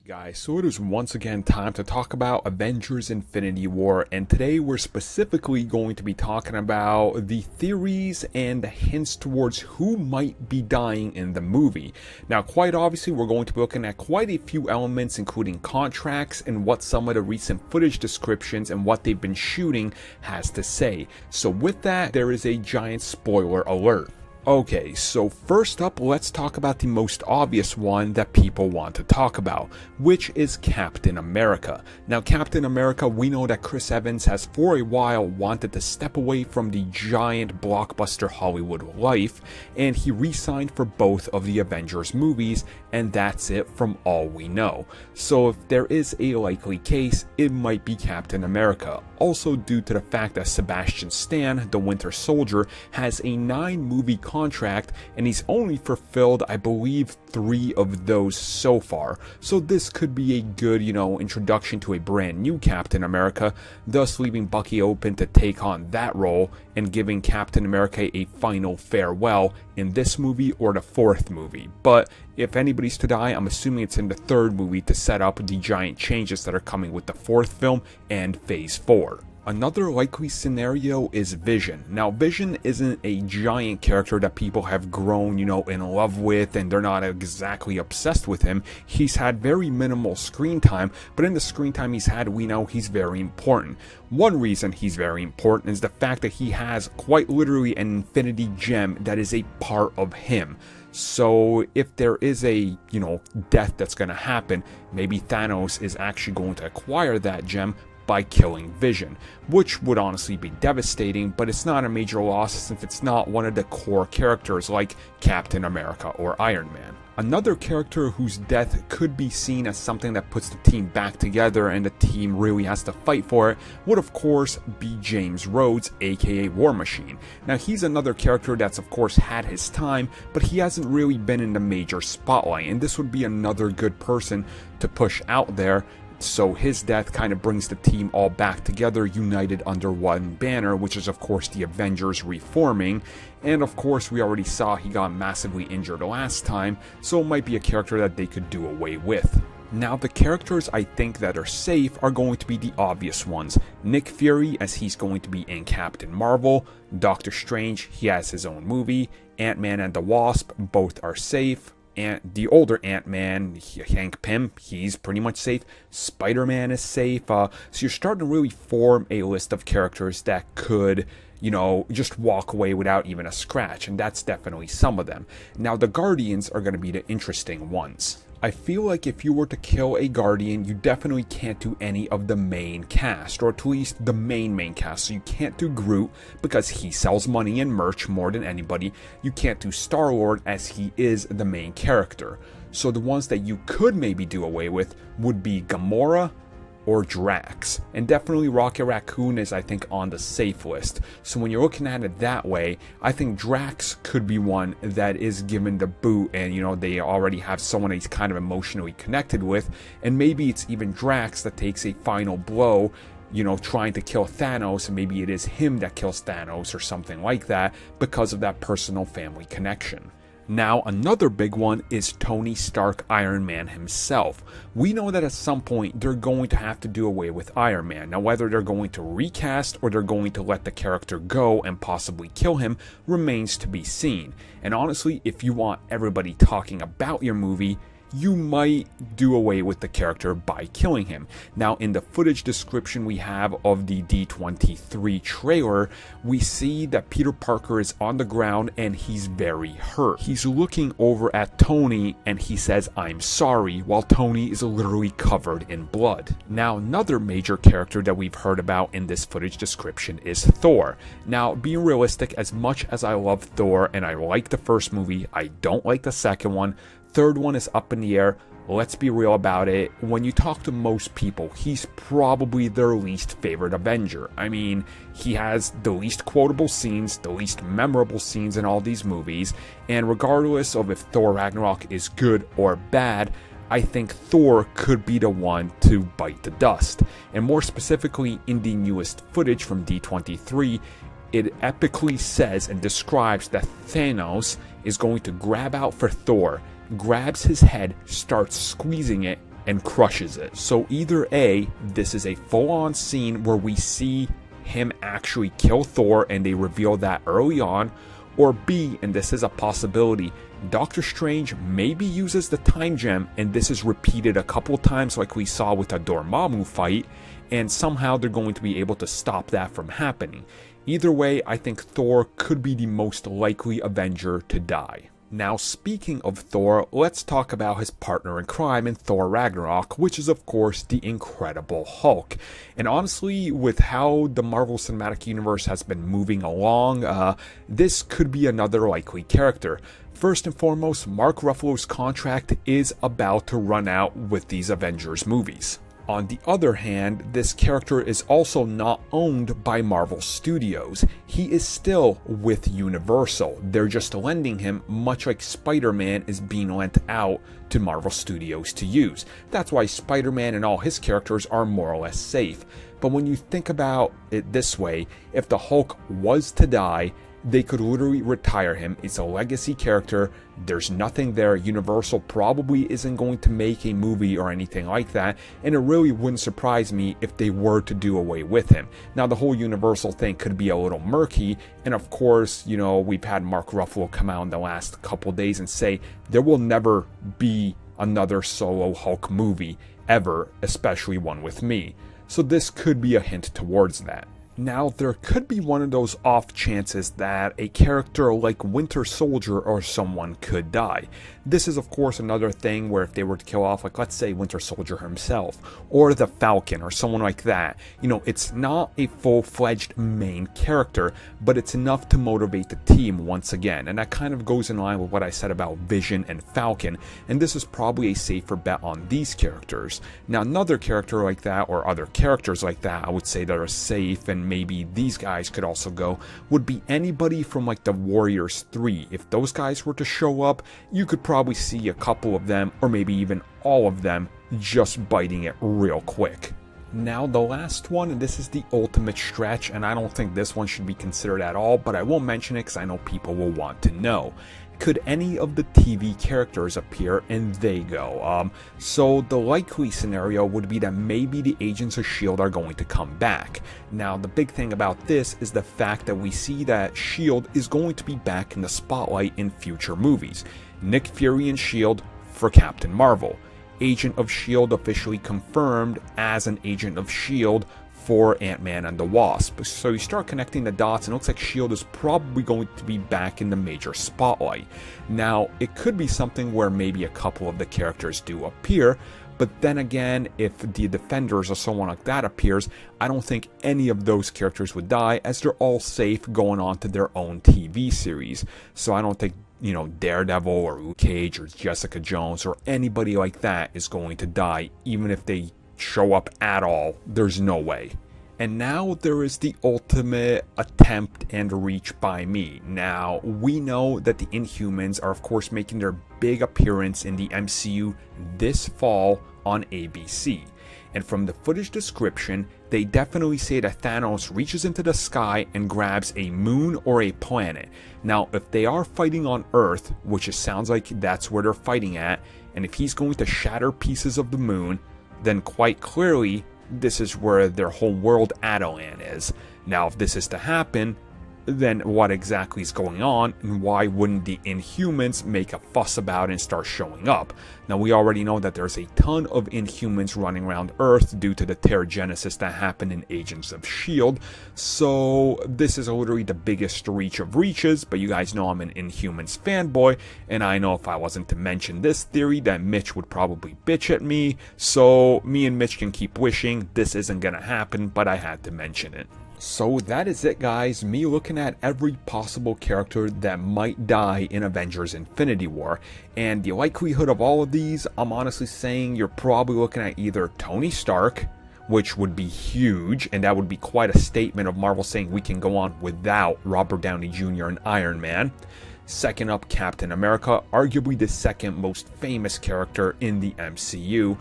Guys, so it is once again time to talk about Avengers Infinity War, and today we're specifically going to be talking about the theories and the hints towards who might be dying in the movie. Now, quite obviously, we're going to be looking at quite a few elements, including contracts and what some of the recent footage descriptions and what they've been shooting has to say. So with that, there is a giant spoiler alert. Okay, so first up, let's talk about the most obvious one that people want to talk about, which is Captain America. Now, Captain America, we know that Chris Evans has for a while wanted to step away from the giant blockbuster Hollywood life, and he re-signed for both of the Avengers movies, and that's it from all we know. So if there is a likely case, it might be Captain America. Also due to the fact that Sebastian Stan, the Winter Soldier, has a 9-movie contract, and he's only fulfilled, I believe, 3 of those so far. So this could be a good, introduction to a brand new Captain America, thus leaving Bucky open to take on that role and giving Captain America a final farewell in this movie or the 4th movie. But if anybody's to die, I'm assuming it's in the 3rd movie to set up the giant changes that are coming with the 4th film and Phase 4. Another likely scenario is Vision. Now, Vision isn't a giant character that people have grown, in love with, and they're not exactly obsessed with him. He's had very minimal screen time, but in the screen time he's had, we know he's very important. One reason he's very important is the fact that he has quite literally an infinity gem that is a part of him. So if there is a, death that's going to happen, maybe Thanos is actually going to acquire that gem by killing Vision, which would honestly be devastating, but it's not a major loss since it's not one of the core characters like Captain America or Iron Man. Another character whose death could be seen as something that puts the team back together and the team really has to fight for it would of course be James Rhodes, aka War Machine. Now, he's another character that's of course had his time, but he hasn't really been in the major spotlight, and this would be another good person to push out there. So his death kind of brings the team all back together, united under one banner, which is of course the Avengers reforming. And of course we already saw he got massively injured last time, so it might be a character that they could do away with. Now, the characters I think that are safe are going to be the obvious ones. Nick Fury, as he's going to be in Captain Marvel. Doctor Strange, he has his own movie. Ant-Man and the Wasp, both are safe. And the older Ant-Man, Hank Pym, he's pretty much safe. Spider-Man is safe. So you're starting to really form a list of characters that could, just walk away without even a scratch. And that's definitely some of them. Now, the Guardians are going to be the interesting ones. I feel like if you were to kill a Guardian, you definitely can't do any of the main cast, or at least the main cast. So you can't do Groot because he sells money and merch more than anybody. You can't do Star-Lord as he is the main character. So the ones that you could maybe do away with would be Gamora or Drax, and definitely Rocket Raccoon is, I think, on the safe list. So when you're looking at it that way, I think Drax could be one that is given the boot, and they already have someone he's kind of emotionally connected with, and maybe it's even Drax that takes a final blow, trying to kill Thanos, and maybe it is him that kills Thanos or something like that because of that personal family connection. Now, another big one is Tony Stark, Iron Man himself. We know that at some point they're going to have to do away with Iron Man. Now, whether they're going to recast or they're going to let the character go and possibly kill him remains to be seen. And honestly, if you want everybody talking about your movie, you might do away with the character by killing him. Now, in the footage description we have of the D23 trailer, we see that Peter Parker is on the ground and he's very hurt. He's looking over at Tony and he says, "I'm sorry," while Tony is literally covered in blood. Now, another major character that we've heard about in this footage description is Thor. Now, being realistic, as much as I love Thor and I like the first movie, I don't like the second one. Third one is up in the air. Let's be real about it. When you talk to most people, he's probably their least favorite Avenger. I mean, he has the least quotable scenes, the least memorable scenes in all these movies, and regardless of if Thor Ragnarok is good or bad, I think Thor could be the one to bite the dust. And more specifically, in the newest footage from D23, it epically says and describes that Thanos is going to grab out for Thor, grabs his head, starts squeezing it, and crushes it. So either A, this is a full-on scene where we see him actually kill Thor and they reveal that early on, or B, and this is a possibility, Doctor Strange maybe uses the time gem and this is repeated a couple times like we saw with the Dormammu fight, and somehow they're going to be able to stop that from happening. Either way, I think Thor could be the most likely Avenger to die. Now, speaking of Thor, let's talk about his partner in crime in Thor Ragnarok, which is of course the Incredible Hulk. And honestly, with how the Marvel Cinematic Universe has been moving along, this could be another likely character. First and foremost, Mark Ruffalo's contract is about to run out with these Avengers movies. On the other hand, this character is also not owned by Marvel Studios. He is still with Universal. They're just lending him, much like Spider-Man is being lent out to Marvel Studios to use. That's why Spider-Man and all his characters are more or less safe. But when you think about it this way, if the Hulk was to die, they could literally retire him. It's a legacy character. There's nothing there. Universal probably isn't going to make a movie or anything like that, and it really wouldn't surprise me if they were to do away with him. Now, the whole Universal thing could be a little murky, and of course, you know, we've had Mark Ruffalo come out in the last couple days and say there will never be another solo Hulk movie ever, especially one with me. So this could be a hint towards that. Now, there could be one of those off chances that a character like Winter Soldier or someone could die. This is of course another thing where if they were to kill off, like let's say Winter Soldier himself, or the Falcon or someone like that, you know, it's not a full-fledged main character, but it's enough to motivate the team once again. And that kind of goes in line with what I said about Vision and Falcon, and this is probably a safer bet on these characters. Now, another character like that, or other characters like that, I would say that are safe and maybe these guys could also go, would be anybody from like the Warriors 3. If those guys were to show up, you could probably see a couple of them, or maybe even all of them, just biting it real quick. Now, the last one, and this is the ultimate stretch, and I don't think this one should be considered at all, but I won't mention it because I know people will want to know. Could any of the TV characters appear? And they go. So the likely scenario would be that maybe the Agents of S.H.I.E.L.D. are going to come back. Now, the big thing about this is the fact that we see that S.H.I.E.L.D. is going to be back in the spotlight in future movies. Nick Fury and S.H.I.E.L.D. for Captain Marvel. Agent of S.H.I.E.L.D. officially confirmed as an Agent of S.H.I.E.L.D. for Ant-Man and the Wasp. So you start connecting the dots and it looks like S.H.I.E.L.D. is probably going to be back in the major spotlight. Now, it could be something where maybe a couple of the characters do appear, but then again, if the Defenders or someone like that appears, I don't think any of those characters would die, as they're all safe going on to their own TV series. So I don't think, you know, Daredevil or Luke Cage or Jessica Jones or anybody like that is going to die, even if they show up at all. There's no way. And now there is the ultimate attempt and reach by me. Now, we know that the Inhumans are of course making their big appearance in the MCU this fall on ABC. And from the footage description, they definitely say that Thanos reaches into the sky and grabs a moon or a planet. Now, if they are fighting on Earth, which it sounds like that's where they're fighting at, and if he's going to shatter pieces of the moon, then quite clearly, this is where their whole world Adelan is. Now, if this is to happen, then what exactly is going on, and why wouldn't the Inhumans make a fuss about it and start showing up? Now, we already know that there's a ton of Inhumans running around Earth due to the Terrigenesis that happened in Agents of S.H.I.E.L.D., so this is literally the biggest reach of reaches, but you guys know I'm an Inhumans fanboy, and I know if I wasn't to mention this theory, that Mitch would probably bitch at me, so me and Mitch can keep wishing this isn't gonna happen, but I had to mention it. So that is it, guys. Me looking at every possible character that might die in Avengers Infinity War. And the likelihood of all of these, I'm honestly saying you're probably looking at either Tony Stark, which would be huge, and that would be quite a statement of Marvel saying we can go on without Robert Downey Jr. and Iron Man. Second up, Captain America, arguably the second most famous character in the MCU.